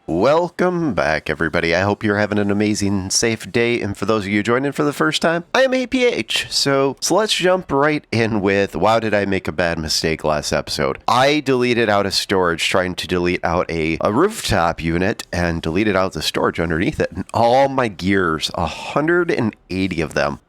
Welcome back, everybody. I hope you're having an amazing, safe day. And for those of you joining for the first time, I am APH. So let's jump right in with, wow, did I make a bad mistake last episode? I deleted out a storage trying to delete out a rooftop unit and deleted out the storage underneath it. And all my gears, 180 of them,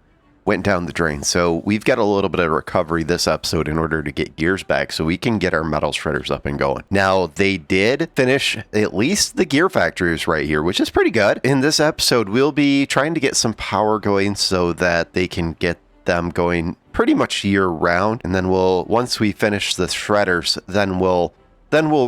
went down the drain. So we've got a little bit of recovery this episode in order to get gears back so we can get our metal shredders up and going. Now, they did finish at least the gear factories right here, which is pretty good. In this episode, we'll be trying to get some power going so that they can get them going pretty much year round. And then once we finish the shredders, then we'll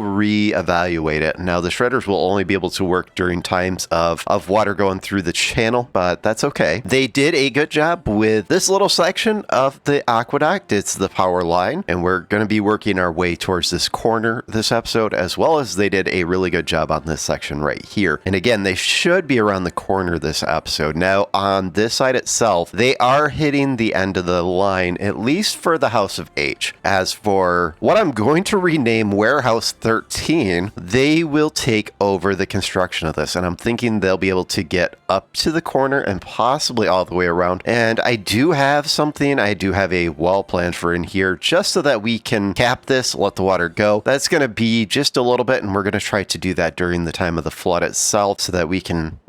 reevaluate it. Now, the shredders will only be able to work during times of water going through the channel, but that's okay. They did a good job with this little section of the aqueduct. It's the power line, and we're going to be working our way towards this corner this episode, as well as they did a really good job on this section right here. And again, they should be around the corner this episode. Now, on this side itself, they are hitting the end of the line, at least for the House of H. As for what I'm going to rename Warehouse 13, they will take over the construction of this, and I'm thinking they'll be able to get up to the corner and possibly all the way around. And I do have a wall planned for in here just so that we can cap this, let the water go. That's going to be just a little bit, and we're going to try to do that during the time of the flood itself so that we can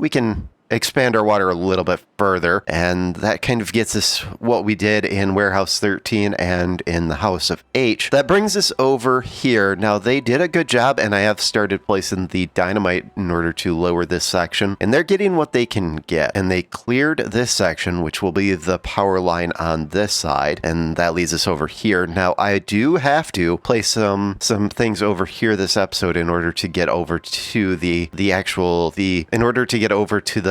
expand our water a little bit further. And that kind of gets us what we did in Warehouse 13 and in the House of H. That brings us over here. Now, they did a good job, and I have started placing the dynamite in order to lower this section, and they're getting what they can get. And they cleared this section, which will be the power line on this side, and that leads us over here. Now, I do have to place some things over here this episode in order to get over to the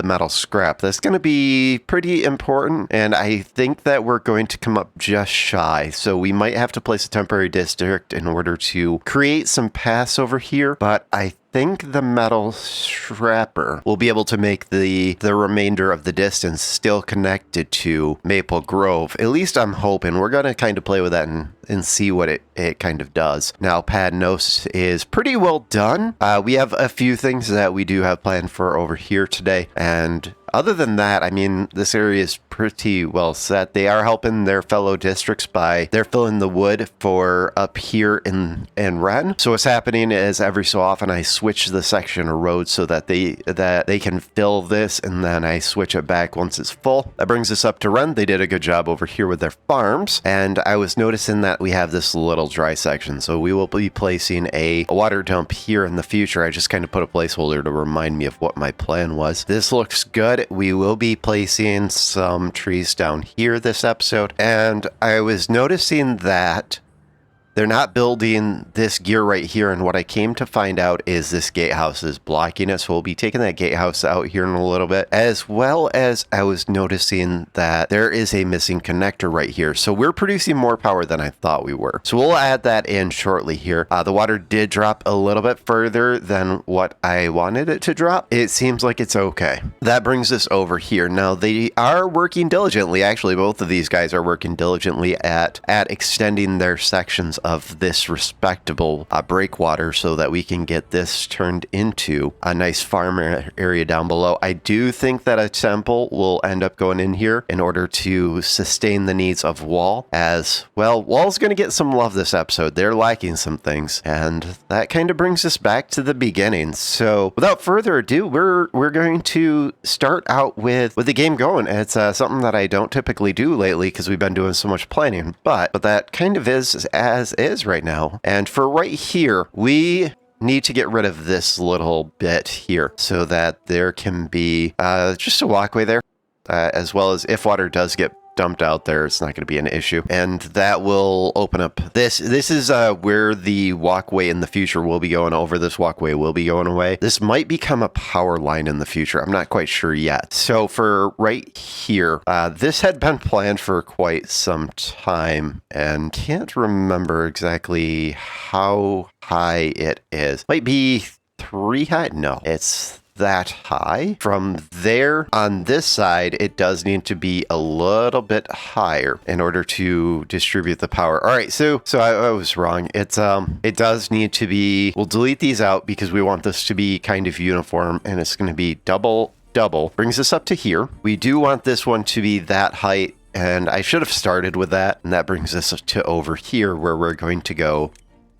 metal scrap. That's going to be pretty important, and I think that we're going to come up just shy. So we might have to place a temporary district in order to create some paths over here, but I think the metal scrapper will be able to make the remainder of the distance still connected to Maple Grove. At least I'm hoping. We're going to kind of play with that and see what it kind of does. Now, Pad Nos is pretty well done. We have a few things that we do have planned for over here today, and other than that, I mean, this area is pretty well set. They are helping their fellow districts they're filling the wood for up here in Wren. So what's happening is every so often I switch the section of road so that they can fill this, and then I switch it back once it's full. That brings us up to Wren. They did a good job over here with their farms, and I was noticing that we have this little dry section, so we will be placing a water dump here in the future. I just kind of put a placeholder to remind me of what my plan was. This looks good. We will be placing some trees down here this episode, and I was noticing that they're not building this gear right here, and what I came to find out is this gatehouse is blocking it, so we'll be taking that gatehouse out here in a little bit, as well as I was noticing that there is a missing connector right here, so we're producing more power than I thought we were. So we'll add that in shortly here. The water did drop a little bit further than what I wanted it to drop. It seems like it's okay. That brings us over here. Now, they are working diligently. Actually, both of these guys are working diligently at extending their sections of this respectable breakwater so that we can get this turned into a nice farm area down below. I do think that a temple will end up going in here in order to sustain the needs of Wall, as well. Wall's going to get some love this episode. They're lacking some things, and that kind of brings us back to the beginning. So without further ado, we're going to start out with the game going. It's something that I don't typically do lately because we've been doing so much planning, but that kind of is as is right now. And for right here, we need to get rid of this little bit here so that there can be just a walkway there, as well as if water does get dumped out there, it's not going to be an issue, and that will open up this is where the walkway in the future will be going. Over this walkway will be going away. This might become a power line in the future. I'm not quite sure yet. So for right here, this had been planned for quite some time, and can't remember exactly how high it is. Might be 3 high. No, it's that high. From there on this side, it does need to be a little bit higher in order to distribute the power. All right, so I was wrong. It does need to be, we'll delete these out because we want this to be kind of uniform, and it's going to be double. Brings us up to here. We do want this one to be that height, and I should have started with that, and that brings us to over here where we're going to go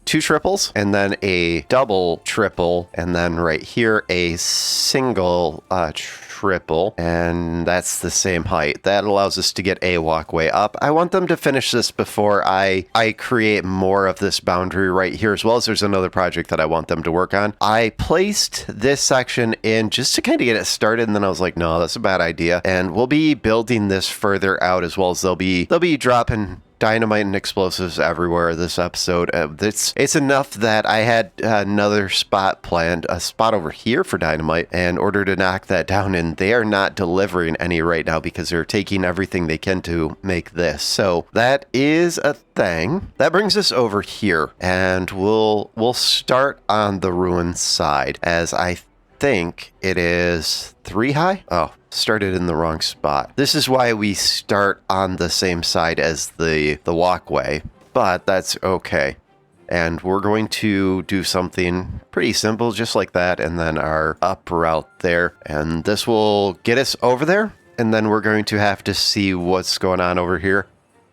2 triples and then a double triple, and then right here a single triple, and that's the same height. That allows us to get a walkway up. I want them to finish this before I create more of this boundary right here, as well as there's another project that I want them to work on. I placed this section in just to kind of get it started, and then I was like, no, that's a bad idea. And we'll be building this further out, as well as they'll be dropping dynamite and explosives everywhere this episode. It's enough that I had another spot planned, a spot over here for dynamite, in order to knock that down, and they are not delivering any right now because they're taking everything they can to make this. So that is a thing. That brings us over here, and we'll start on the ruin side, as I think it is 3 high. Oh, started in the wrong spot. This is why we start on the same side as the walkway, but that's okay. And we're going to do something pretty simple, just like that, and then our up route there. And this will get us over there, and then we're going to have to see what's going on over here.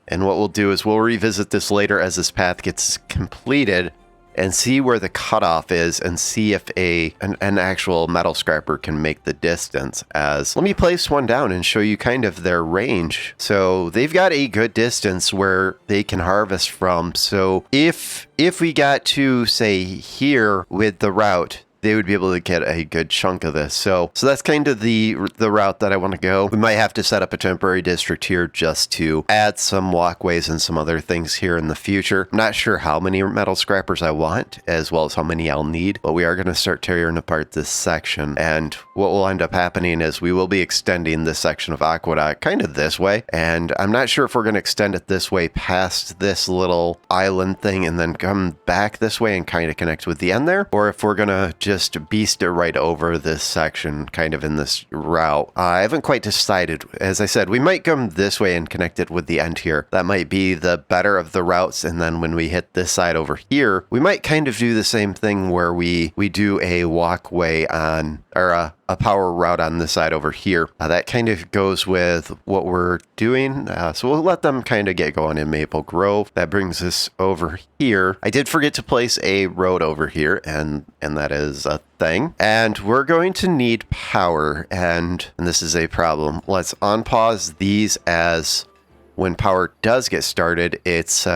And what we'll do is we'll revisit this later as this path gets completed, and see where the cutoff is, and see if an actual metal scrapper can make the distance. As let me place one down and show you kind of their range. So they've got a good distance where they can harvest from. So if we got to, say, here with the route, they would be able to get a good chunk of this. So that's kind of the route that I want to go. We might have to set up a temporary district here just to add some walkways and some other things here in the future. I'm not sure how many metal scrappers I want, as well as how many I'll need, but we are going to start tearing apart this section. And what will end up happening is we will be extending this section of aqueduct kind of this way. And I'm not sure if we're going to extend it this way past this little island thing and then come back this way and kind of connect with the end there, or if we're going to just beast it right over this section, kind of in this route. I haven't quite decided. As I said, we might come this way and connect it with the end here. That might be the better of the routes. And then when we hit this side over here, we might kind of do the same thing where we do a walkway on, or a power route on this side over here. That kind of goes with what we're doing. So we'll let them kind of get going in Maple Grove. That brings us over here. I did forget to place a road over here, and that is a thing. And we're going to need power, and this is a problem. Let's unpause these, as when power does get started, it's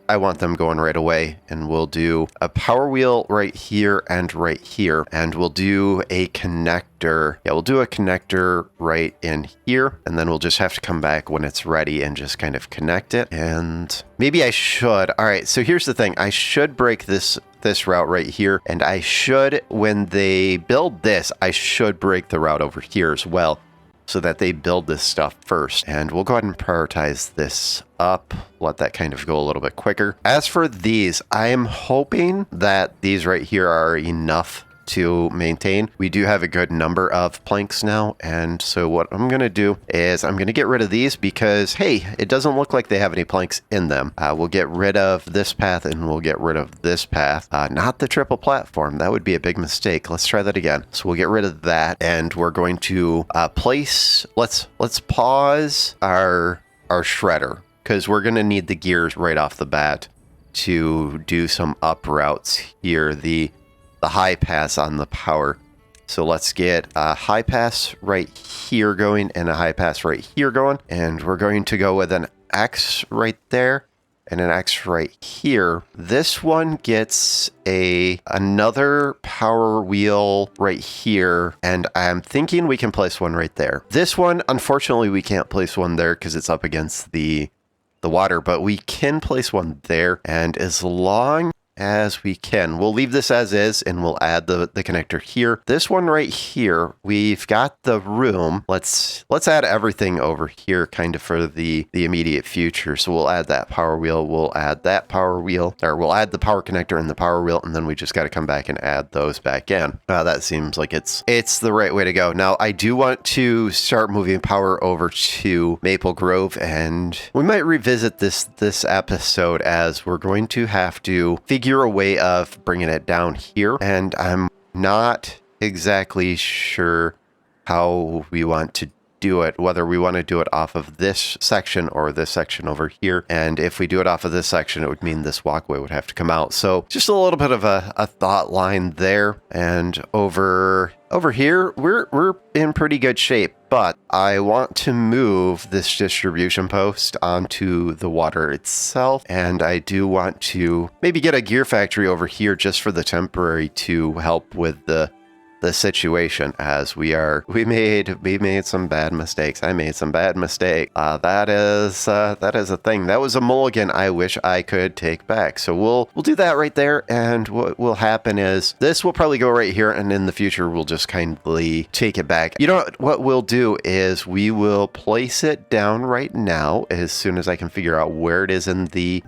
I want them going right away, and we'll do a power wheel right here and right here, and we'll do a connector. Yeah, we'll do a connector right in here, and then we'll just have to come back when it's ready and just kind of connect it. And maybe I should. All right, so here's the thing. I should break this route right here, and I should, when they build this, I should break the route over here as well, so that they build this stuff first. And we'll go ahead and prioritize this up, let that kind of go a little bit quicker. As for these, I am hoping that these right here are enough to maintain. We do have a good number of planks now, and so what I'm going to do is I'm going to get rid of these because, hey, it doesn't look like they have any planks in them. We'll get rid of this path, and we'll get rid of this path. Not the triple platform. That would be a big mistake. Let's try that again. So we'll get rid of that, and we're going to place, let's pause our shredder, because we're going to need the gears right off the bat to do some up routes here. The high pass on the power. So let's get a high pass right here going and a high pass right here going. And we're going to go with an X right there and an X right here. This one gets another power wheel right here. And I'm thinking we can place one right there. This one, unfortunately, we can't place one there because it's up against the water, but we can place one there. And as long as we can. We'll leave this as is, and we'll add the connector here. This one right here, we've got the room. Let's add everything over here kind of for the immediate future. So we'll add that power wheel, we'll add that power wheel, or we'll add the power connector and the power wheel, and then we just got to come back and add those back in. That seems like it's the right way to go. Now, I do want to start moving power over to Maple Grove, and we might revisit this episode as we're going to have to figure a way of bringing it down here, and I'm not exactly sure how we want to do it, whether we want to do it off of this section or this section over here. And if we do it off of this section, it would mean this walkway would have to come out. So just a little bit of a thought line there. And over here, we're in pretty good shape, but I want to move this distribution post onto the water itself. And I do want to maybe get a gear factory over here just for the temporary to help with the situation, as we made some bad mistakes. I made some bad mistakes. That is a thing. That was a mulligan I wish I could take back. So we'll do that right there. And what will happen is this will probably go right here, and in the future we'll just kindly take it back. You know what we'll do is we will place it down right now as soon as I can figure out where it is in the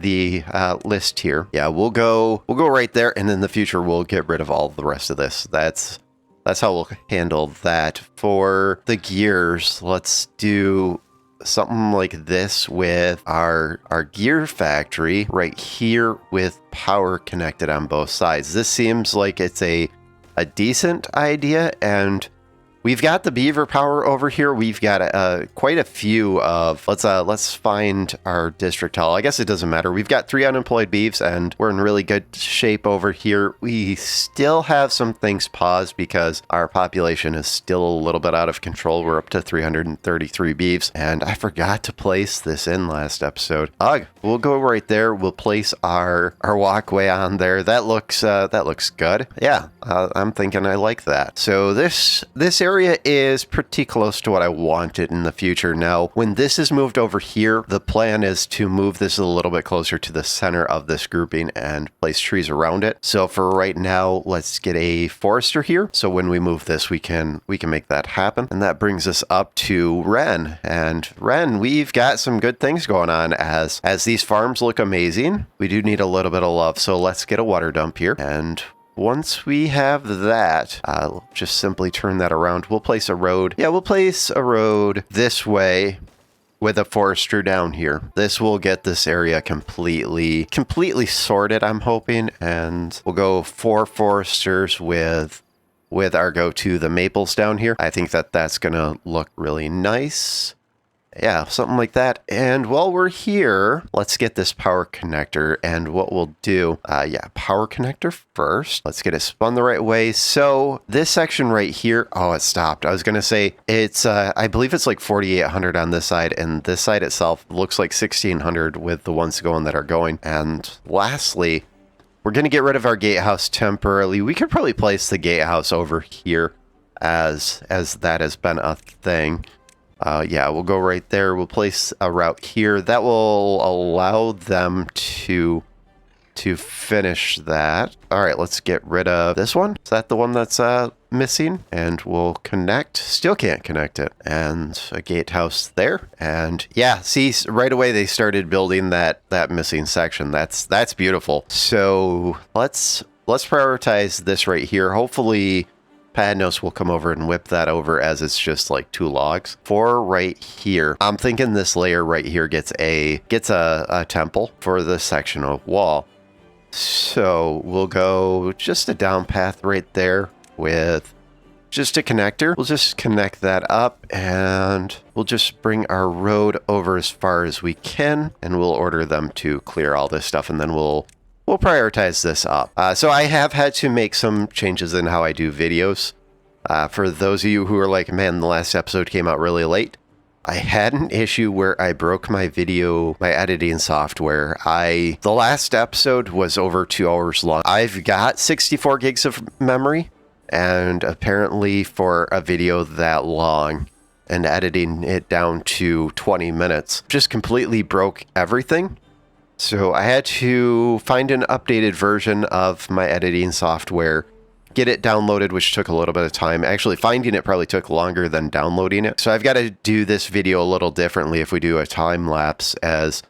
list here. Yeah, we'll go right there, and in the future we'll get rid of all the rest of this. That's how we'll handle that. For the gears, let's do something like this with our gear factory right here with power connected on both sides. This seems like it's a decent idea, and we've got the beaver power over here. We've got quite a few of, let's find our district hall. I guess it doesn't matter. We've got 3 unemployed beeves, and we're in really good shape over here. We still have some things paused because our population is still a little bit out of control. We're up to 333 beeves, and I forgot to place this in last episode. We'll go right there. We'll place our walkway on there. That looks good. Yeah, I'm thinking I like that. So this area is pretty close to what I wanted in the future. Now, when this is moved over here, the plan is to move this a little bit closer to the center of this grouping and place trees around it. So for right now, let's get a forester here. So when we move this, we can make that happen. And that brings us up to Ren. And Ren, we've got some good things going on as these farms look amazing. We do need a little bit of love. So let's get a water dump here. And once we have that, just simply turn that around. We'll place a road. Yeah, we'll place a road this way with a forester down here. This will get this area completely sorted, I'm hoping. And we'll go 4 foresters with our go-to, the maples down here. I think that's going to look really nice. Yeah, something like that. And while we're here, let's get this power connector. And what we'll do, power connector first. Let's get it spun the right way. So this section right here, it stopped. I was going to say it's, I believe it's like 4,800 on this side, and this side itself looks like 1,600 with the ones going that are going. And lastly, we're going to get rid of our gatehouse temporarily. We could probably place the gatehouse over here as that has been a thing. We'll go right there. We'll place a route here that will allow them to finish that. All right, let's get rid of this one. Is that the one that's missing? And we'll connect. Still can't connect it. And a gatehouse there. And yeah, see, right away they started building that missing section. That's beautiful. So let's prioritize this right here. Hopefully Padnos will come over and whip that over, as it's just like 2 logs. For right here, I'm thinking this layer right here gets a temple for this section of wall. So we'll go just a down path right there with just a connector. We'll just connect that up, and we'll just bring our road over as far as we can, and we'll order them to clear all this stuff, and then we'll prioritize this up. So I have had to make some changes in how I do videos. For those of you who are like, man, the last episode came out really late. I had an issue where I broke my editing software. The last episode was over 2 hours long. I've got 64 gigs of memory, and apparently for a video that long and editing it down to 20 minutes just completely broke everything. So I had to find an updated version of my editing software, get it downloaded, which took a little bit of time. Actually, finding it probably took longer than downloading it. So I've got to do this video a little differently if we do a time lapse, as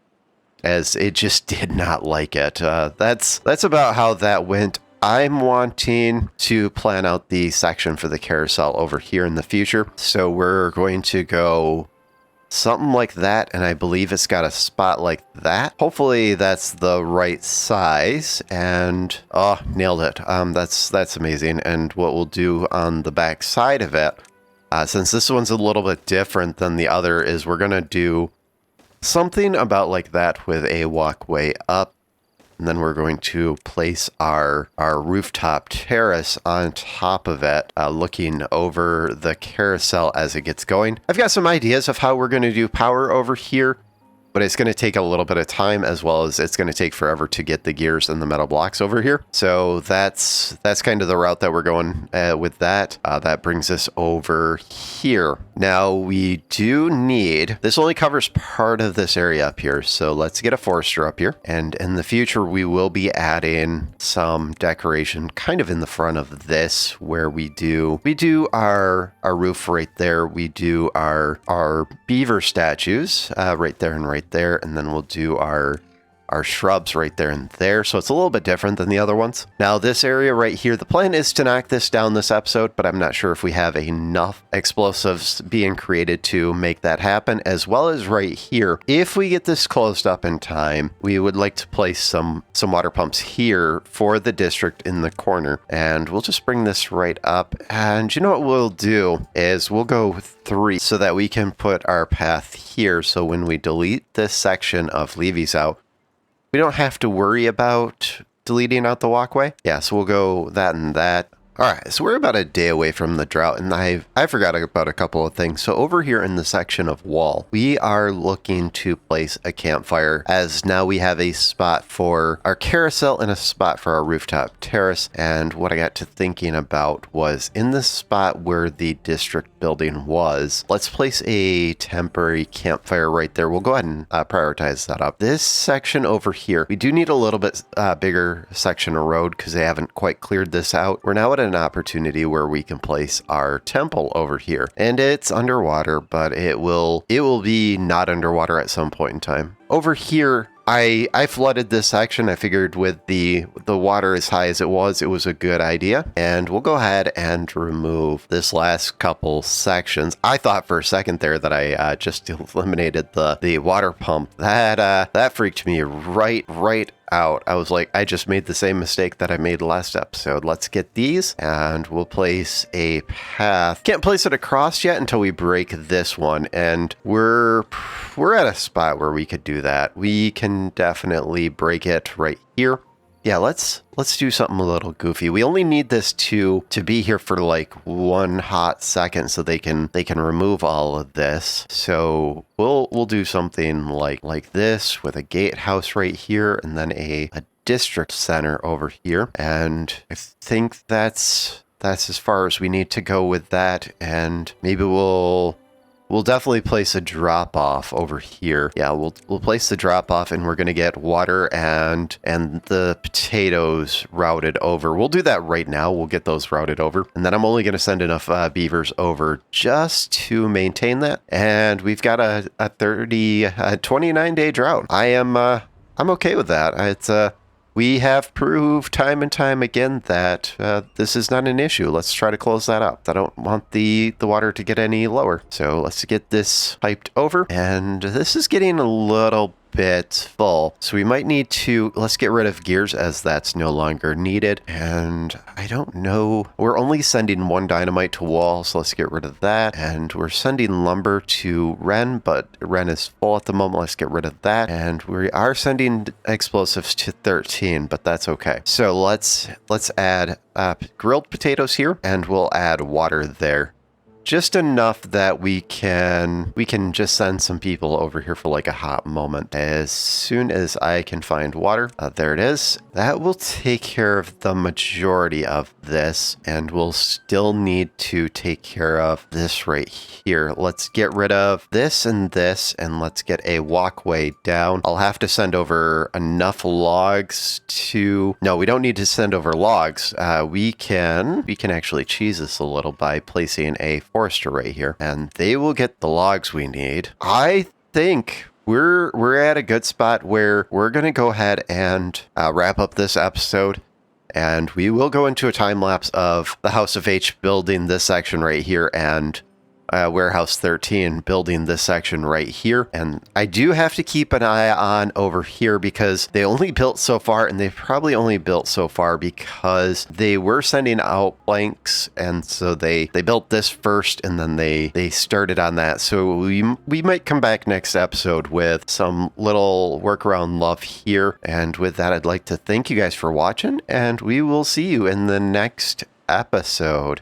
it just did not like it. That's about how that went. I'm wanting to plan out the section for the carousel over here in the future. So we're going to go something like that, and I believe it's got a spot like that. Hopefully that's the right size, and oh, nailed it. That's amazing. And what we'll do on the back side of it, since this one's a little bit different than the other, is we're gonna do something about like that with a walkway up. And then we're going to place our rooftop terrace on top of it, looking over the carousel as it gets going. I've got some ideas of how we're going to do power over here, but it's going to take a little bit of time, as well as it's going to take forever to get the gears and the metal blocks over here. So that's kind of the route that we're going with that. That brings us over here. Now we do need, this only covers part of this area up here. So let's get a forester up here. And in the future, we will be adding some decoration kind of in the front of this, where we do our roof right there. We do our beaver statues right there and right there, and then we'll do our shrubs right there and there. So it's a little bit different than the other ones. Now this area right here, the plan is to knock this down this episode, but I'm not sure if we have enough explosives being created to make that happen, as well as right here. If we get this closed up in time, we would like to place some water pumps here for the district in the corner, and we'll just bring this right up. And you know what we'll do is we'll go with 3 so that we can put our path here. So when we delete this section of levies out, we don't have to worry about deleting out the walkway. Yeah, so we'll go that and that. All right, so we're about a day away from the drought, and I forgot about a couple of things. So over here in the section of wall, we are looking to place a campfire, as now we have a spot for our carousel and a spot for our rooftop terrace. And what I got to thinking about was, in the spot where the district building was, let's place a temporary campfire right there. We'll go ahead and prioritize that up. This section over here, we do need a little bit bigger section of road because they haven't quite cleared this out. We're now at an opportunity where we can place our temple over here, and it's underwater, but it will be not underwater at some point in time. Over here, I flooded this section. I figured with the water as high as it was a good idea. And we'll go ahead and remove this last couple sections. I thought for a second there that I just eliminated the water pump. That freaked me right out. I was like, I just made the same mistake that I made last episode. Let's get these, and we'll place a path. Can't place it across yet until we break this one, and we're at a spot where we could do that. We can definitely break it right here. Yeah, let's do something a little goofy. We only need this to be here for like 1 hot second, so they can remove all of this. So we'll do something like this with a gatehouse right here, and then a district center over here. And I think that's as far as we need to go with that. And maybe we'll definitely place a drop off over here. Yeah, we'll place the drop off, and we're going to get water and the potatoes routed over. We'll do that right now. We'll get those routed over. And then I'm only going to send enough beavers over just to maintain that. And we've got a 29-day drought. I'm okay with that. It's we have proved time and time again that this is not an issue. Let's try to close that up. I don't want the water to get any lower. So let's get this piped over. And this is getting a little bit full. So we might need to, let's get rid of gears, as that's no longer needed. And I don't know, we're only sending 1 dynamite to wall, so let's get rid of that. And we're sending lumber to Ren, but Ren is full at the moment. Let's get rid of that. And we are sending explosives to 13, but that's okay. So let's add grilled potatoes here, and we'll add water there. just enough that we can just send some people over here for like a hot moment. As soon as I can find water, there it is. That will take care of the majority of this, and we'll still need to take care of this right here. Let's get rid of this, and let's get a walkway down. I'll have to send over enough logs to... No, we don't need to send over logs. We can actually cheese this a little by placing a forester right here, and they will get the logs we need. I think we're at a good spot where we're going to go ahead and wrap up this episode. And we will go into a time lapse of the House of H building this section right here, and Warehouse 13 building this section right here. And I do have to keep an eye on over here because they only built so far, and they've probably only built so far because they were sending out blanks, and so they built this first, and then they started on that. So we might come back next episode with some little workaround love here. And with that, I'd like to thank you guys for watching, and we will see you in the next episode.